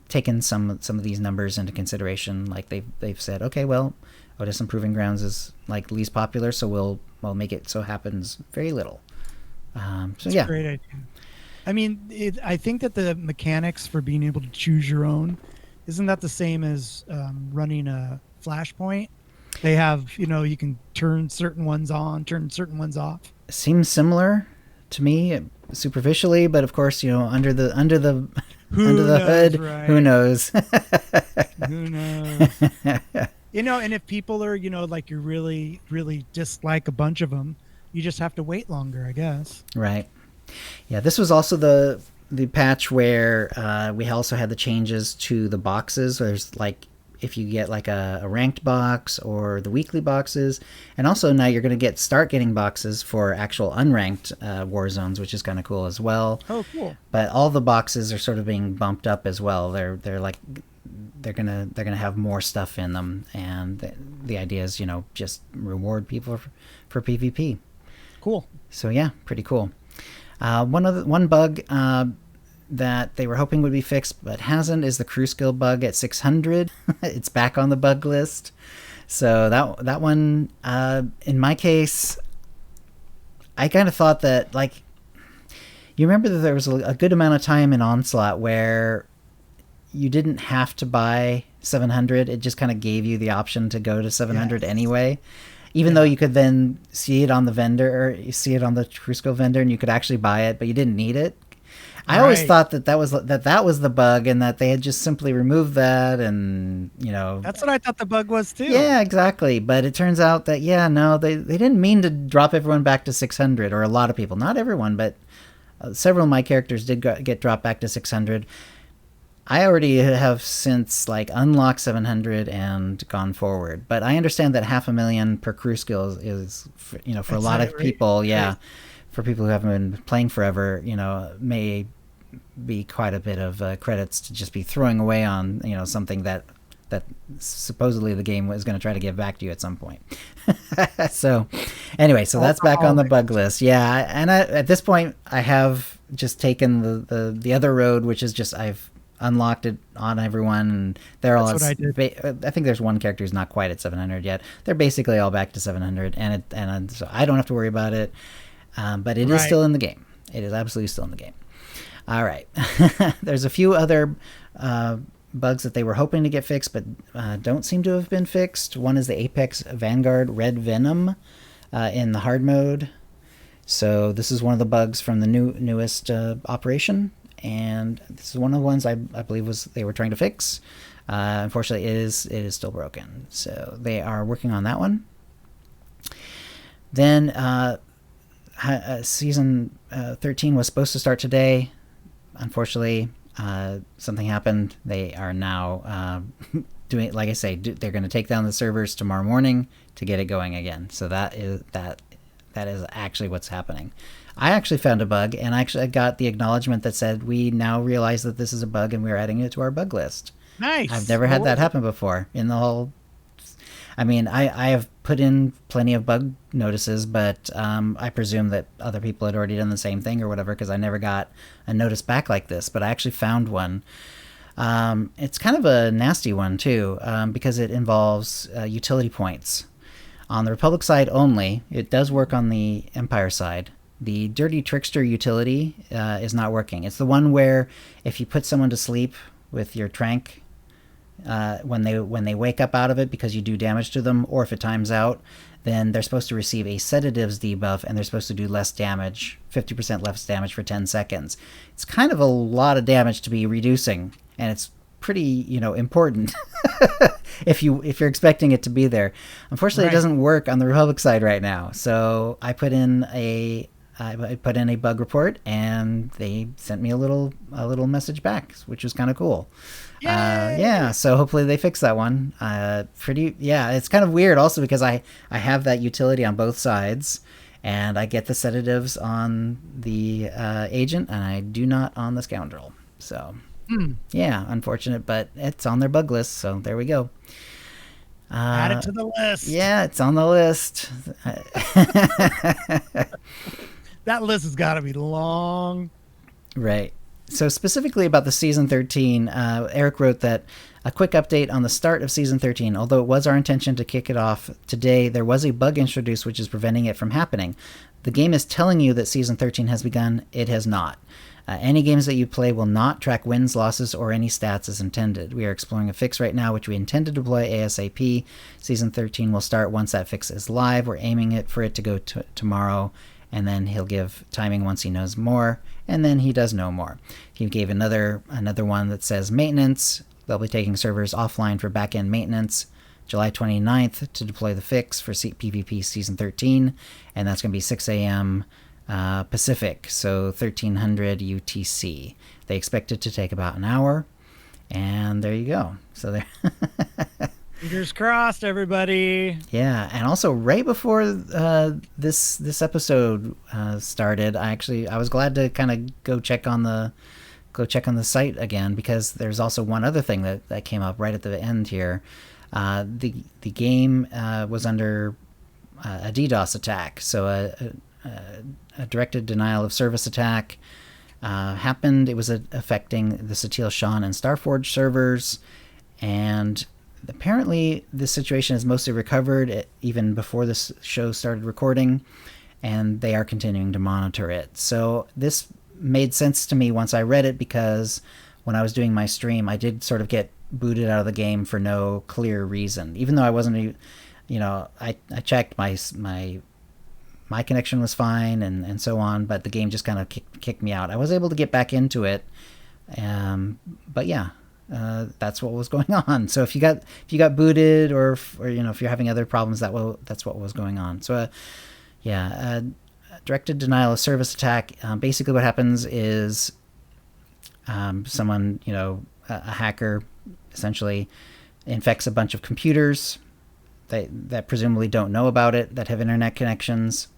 taken some of these numbers into consideration. Like they've said, okay, well, Odessa Proving Grounds is like least popular, so we'll make it so happens very little. That's a great idea. I mean, I think that the mechanics for being able to choose your own, isn't that the same as running a flashpoint? They have, you can turn certain ones on, turn certain ones off. Seems similar to me superficially, but of course, under the hood, right? Who knows? Who knows? And if people are, like you really, really dislike a bunch of them, you just have to wait longer, I guess. Right. Yeah, this was also the patch where we also had the changes to the boxes. There's like, if you get like a ranked box or the weekly boxes, and also now you're going to start getting boxes for actual unranked war zones, which is kind of cool as well. Oh, cool. But all the boxes are sort of being bumped up as well. They're gonna have more stuff in them, and the idea is just reward people for PvP. Cool. So yeah, pretty cool. One bug that they were hoping would be fixed but hasn't is the crew skill bug at 600. It's back on the bug list. So that one, in my case, I kind of thought that, like, you remember that there was a good amount of time in Onslaught where you didn't have to buy 700. It just kind of gave you the option to go to 700 anyway. Even though you could then see it on the vendor, or you see it on the crew skill vendor, and you could actually buy it, but you didn't need it. I always thought that was the bug, and that they had just simply removed that, and that's what I thought the bug was too. Yeah, exactly. But it turns out that they didn't mean to drop everyone back to 600, or a lot of people, not everyone, but several of my characters did get dropped back to 600. I already have since unlocked 700 and gone forward, but I understand that 500,000 per crew skill is for a lot of people, for people who haven't been playing forever, may be quite a bit of credits to just be throwing away on something that supposedly the game was going to try to give back to you at some point. So anyway, that's back on the bug list. Yeah, and at this point I have just taken the other road, which is just I've unlocked it on everyone, and they're all I think there's one character who's not quite at 700 yet. They're basically all back to 700, and so I don't have to worry about it. But it is still in the game. It is absolutely still in the game. All right. There's a few other bugs that they were hoping to get fixed, but don't seem to have been fixed. One is the Apex Vanguard Red Venom in the hard mode. So this is one of the bugs from the newest operation, and this is one of the ones I believe they were trying to fix. Unfortunately, it is still broken. So they are working on that one. Then 13 was supposed to start today. Unfortunately, something happened. They are now doing, like I say, they're going to take down the servers tomorrow morning to get it going again. So that is actually what's happening. I actually found a bug, and I got the acknowledgement that said we now realize that this is a bug and we're adding it to our bug list. Nice. I've never had that happen before in the whole. I mean, I have put in plenty of bug notices, but I presume that other people had already done the same thing or whatever, because I never got a notice back like this. But I actually found one. It's kind of a nasty one too, because it involves utility points. On the Republic side only, it does work on the Empire side. The Dirty Trickster utility is not working. It's the one where if you put someone to sleep with your trank, when they wake up out of it because you do damage to them, or if it times out, then they're supposed to receive a sedatives debuff, and they're supposed to do less damage, 50% less damage for 10 seconds. It's kind of a lot of damage to be reducing, and it's pretty, important if you're expecting it to be there. Unfortunately, It doesn't work on the Republic side right now. So I put in a bug report, and they sent me a little message back, which was kind of cool. So hopefully they fix that one. It's kind of weird also because I have that utility on both sides, and I get the sedatives on the agent, and I do not on the scoundrel. So unfortunate, but it's on their bug list, so there we go. Add it to the list. Yeah, it's on the list. That list has got to be long. Right. So specifically about the Season 13, Eric wrote that a quick update on the start of Season 13. Although it was our intention to kick it off today, there was a bug introduced which is preventing it from happening. The game is telling you that Season 13 has begun. It has not. Any games that you play will not track wins, losses, or any stats as intended. We are exploring a fix right now, which we intend to deploy ASAP. Season 13 will start once that fix is live. We're aiming for it to go tomorrow, and then he'll give timing once he knows more, and then he does know more. He gave another one that says maintenance. They'll be taking servers offline for back-end maintenance July 29th to deploy the fix for PvP Season 13, and that's going to be 6 a.m. Pacific, so 1300 UTC. They expect it to take about an hour, and there you go. So there. Fingers crossed, everybody. Yeah, and also right before this episode started, I was glad to kind of go check on the site again, because there's also one other thing that came up right at the end here. The game was under a DDoS attack, so a directed denial of service attack happened. It was affecting the Satil Shan and Starforge servers, and apparently this situation is mostly recovered even before this show started recording, and they are continuing to monitor it. So this made sense to me once I read it, because when I was doing my stream, I did sort of get booted out of the game for no clear reason, even though I wasn't, I checked my connection was fine and so on, but the game just kind of kicked me out. I was able to get back into it, but yeah, that's what was going on. So if you got booted, or if you're having other problems, that's what was going on. So directed denial of service attack. Basically what happens is someone, a hacker essentially infects a bunch of computers that presumably don't know about it, that have internet connections.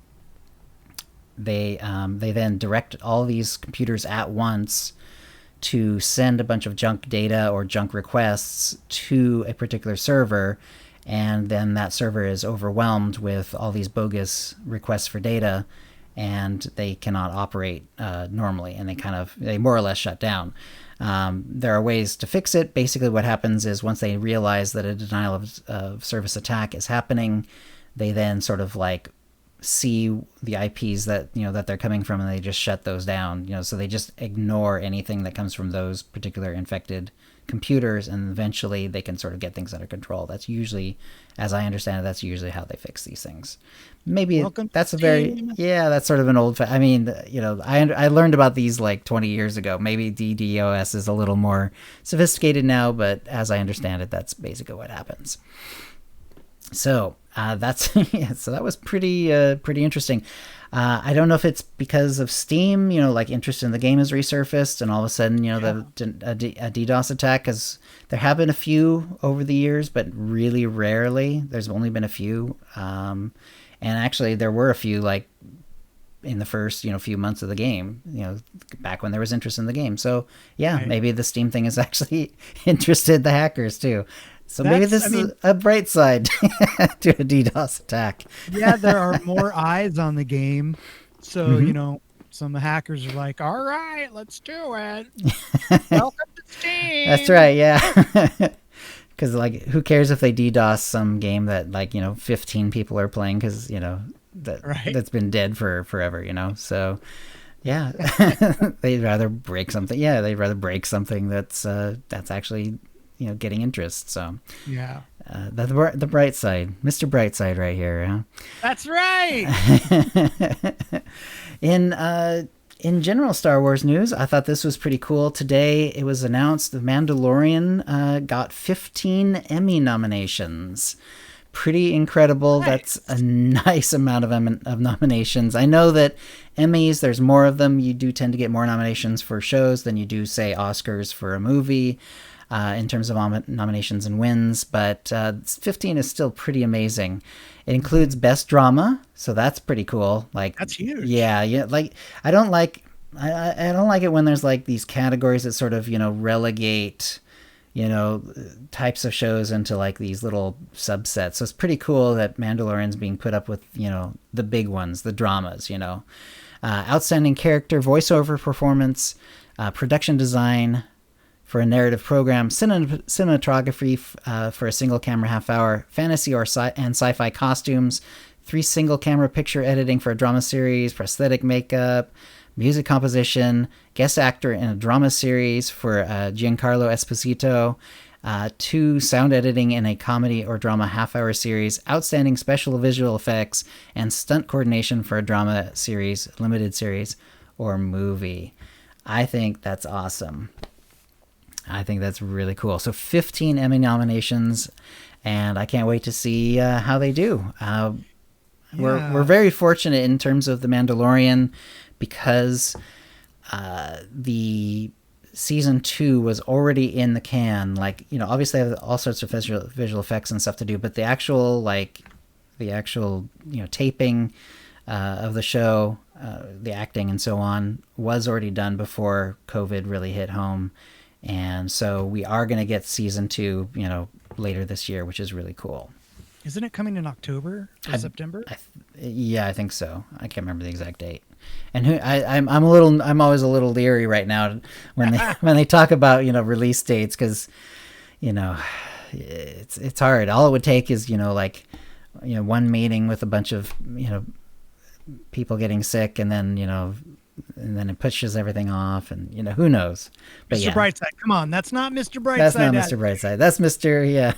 They then direct all these computers at once to send a bunch of junk data or junk requests to a particular server, and then that server is overwhelmed with all these bogus requests for data, and they cannot operate normally, and they more or less shut down. There are ways to fix it. Basically what happens is once they realize that a denial of service attack is happening, they then sort of like see the IPs that they're coming from, and they just shut those down. So they just ignore anything that comes from those particular infected computers, and eventually they can sort of get things under control. That's usually, as I understand it, that's usually how they fix these things. Maybe that's that's sort of an old. I mean, I learned about these like 20 years ago. Maybe DDoS is a little more sophisticated now, but as I understand it, that's basically what happens. So that's yeah, so that was pretty interesting. I don't know if it's because of Steam, like interest in the game has resurfaced, and all of a sudden, a DDoS attack, because there have been a few over the years, but really rarely. There's only been a few, and actually there were a few like in the first few months of the game, back when there was interest in the game. So yeah, right. Maybe the Steam thing has actually interested the hackers too. So maybe this is a bright side to a DDoS attack. Yeah, there are more eyes on the game. So, some hackers are like, all right, let's do it. Welcome to Steam. That's right, yeah. Because, like, who cares if they DDoS some game that, 15 people are playing because, that's been dead for forever, So, yeah, they'd rather break something. Yeah, they'd rather break something that's actually getting interest. So yeah, the bright side, Mr. Brightside right here. Huh? That's right. In general Star Wars news, I thought this was pretty cool. Today it was announced the Mandalorian got 15 Emmy nominations. Pretty incredible. Nice. That's a nice amount of nominations. I know that Emmys, there's more of them. You do tend to get more nominations for shows than you do, say, Oscars for a movie. In terms of nominations and wins, but 15 is still pretty amazing. It includes Best Drama, so that's pretty cool. Like, that's huge. Yeah. Like, I don't like it when there's like these categories that sort of relegate types of shows into like these little subsets. So it's pretty cool that Mandalorian's being put up with the big ones, the dramas. Outstanding character, voiceover performance, production design for a narrative program, cinematography for a single camera half hour, fantasy and sci-fi costumes, 3 single camera picture editing for a drama series, prosthetic makeup, music composition, guest actor in a drama series for Giancarlo Esposito, 2 sound editing in a comedy or drama half hour series, outstanding special visual effects, and stunt coordination for a drama series, limited series, or movie. I think that's awesome. I think that's really cool. So 15 Emmy nominations, and I can't wait to see how they do. We're very fortunate in terms of The Mandalorian because the season 2 was already in the can. Like, obviously they have all sorts of visual effects and stuff to do, but the actual taping of the show, the acting and so on, was already done before COVID really hit home. And so we are going to get season 2, later this year, which is really cool. Isn't it coming in October or September? I think so. I can't remember the exact date. And I'm always a little leery right now when they talk about release dates, because it's hard. All it would take is one meeting with a bunch of people getting sick, and then it pushes everything off, and who knows. But Mr. Brightside, come on, that's not Mr. Brightside. That's not Mr. Brightside. That's Mr.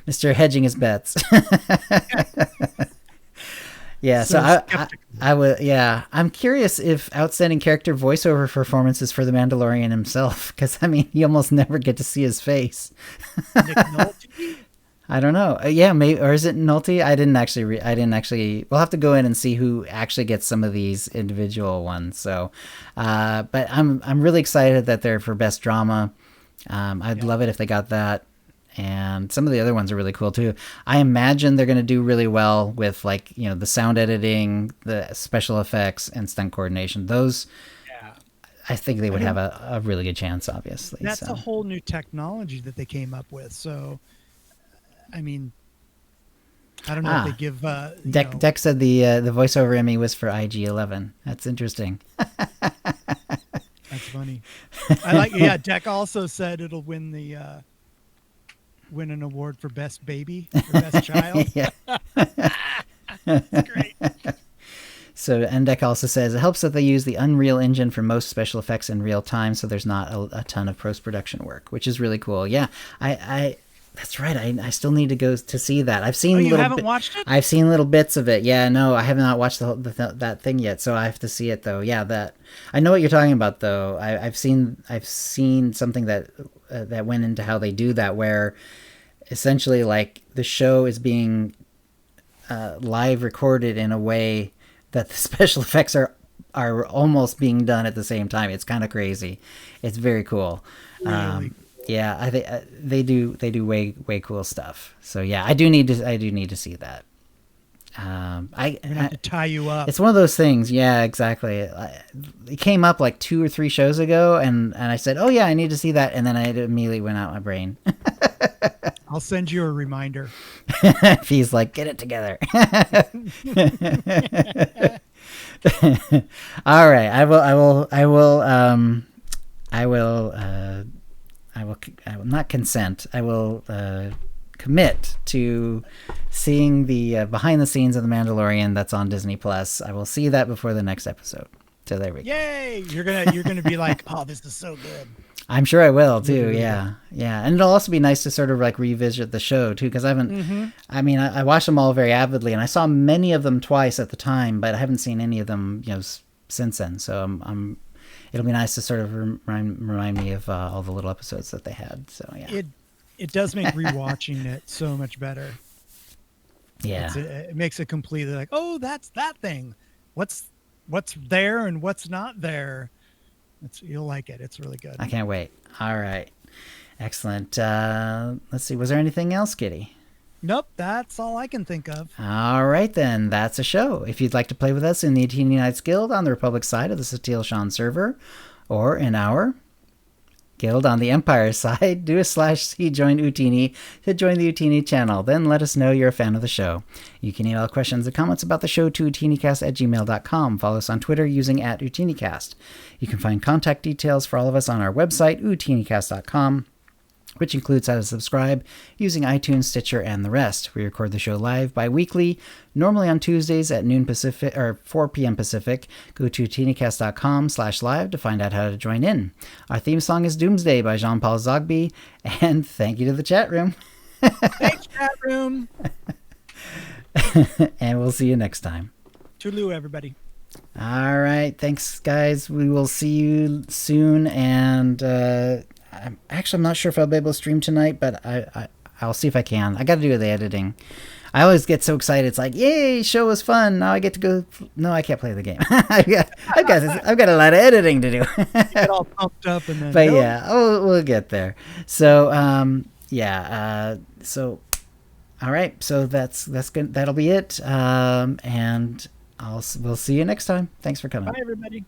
Mr. Hedging his bets. Yeah, so I would. Yeah, I'm curious if outstanding character voiceover performances for the Mandalorian himself, because you almost never get to see his face. Nick Nolte? I don't know. Yeah, maybe, or is it Nolte? I didn't actually. We'll have to go in and see who actually gets some of these individual ones. So, but I'm really excited that they're for best drama. I'd love it if they got that, and some of the other ones are really cool too. I imagine they're going to do really well with the sound editing, the special effects, and stunt coordination. Those. I think they would have a really good chance. Obviously, that's a whole new technology that they came up with. So. I don't know if they give. Deck said the voiceover Emmy was for IG-11. That's interesting. That's funny. I like. Yeah, Deck also said it'll win an award for best baby or best child. Yeah, that's great. So, and Deck also says it helps that they use the Unreal Engine for most special effects in real time, so there's not a ton of post-production work, which is really cool. Yeah, that's right. I still need to go to see that. I've seen. You haven't watched it? I've seen little bits of it. Yeah, no, I have not watched that thing yet. So I have to see it though. Yeah, that I know what you're talking about though. I've seen something that went into how they do that, where essentially like the show is being live recorded in a way that the special effects are almost being done at the same time. It's kind of crazy. It's very cool. Really? Yeah, I think they do way cool stuff. So yeah, I do need to see that. I'm gonna have to tie you up. It's one of those things. Yeah, exactly. It came up like 2 or 3 shows ago, and I said, "Oh yeah, I need to see that," and then it immediately went out my brain. I'll send you a reminder. He's like, "Get it together." All right, I will not consent. I will commit to seeing the behind the scenes of the Mandalorian that's on Disney Plus. I will see that before the next episode. So there we go. Yay! You're gonna be like, oh, this is so good. I'm sure I will too. Yeah, and it'll also be nice to sort of like revisit the show too, because I haven't. Mm-hmm. I mean, I watched them all very avidly, and I saw many of them twice at the time, but I haven't seen any of them, since then. So it'll be nice to sort of remind me of all the little episodes that they had. So yeah, it does make rewatching it so much better. Yeah, it makes it completely like, oh, that's that thing. What's there and what's not there. You'll like it. It's really good. I can't wait. All right. Excellent. Let's see. Was there anything else, Kitty? Nope. That's all I can think of. All right, then. That's a show. If you'd like to play with us in the Utini Knights Guild on the Republic side of the Satil Shan server, or in our Guild on the Empire side, do a /C join Utini to join the Utini channel. Then let us know you're a fan of the show. You can email questions and comments about the show to OotiniCast@gmail.com. Follow us on Twitter using @OotiniCast. You can find contact details for all of us on our website, OotiniCast.com, which includes how to subscribe using iTunes, Stitcher, and the rest. We record the show live bi-weekly, normally on Tuesdays at noon Pacific or 4 p.m. Pacific. Go to OotiniCast.com/live to find out how to join in. Our theme song is Doomsday by Jean-Paul Zogby, and thank you to the chat room. Thanks, chat room. And we'll see you next time. Toodaloo, everybody. All right. Thanks, guys. We will see you soon, and I'm not sure if I'll be able to stream tonight, but I'll see if I can. I got to do the editing. I always get so excited. It's like, yay, show was fun. Now I get to go. No, I can't play the game. I've got a lot of editing to do. Get all pumped up and then. But yeah, we'll get there. So so all right. So that's good. That'll be it. And we'll see you next time. Thanks for coming. Bye, everybody.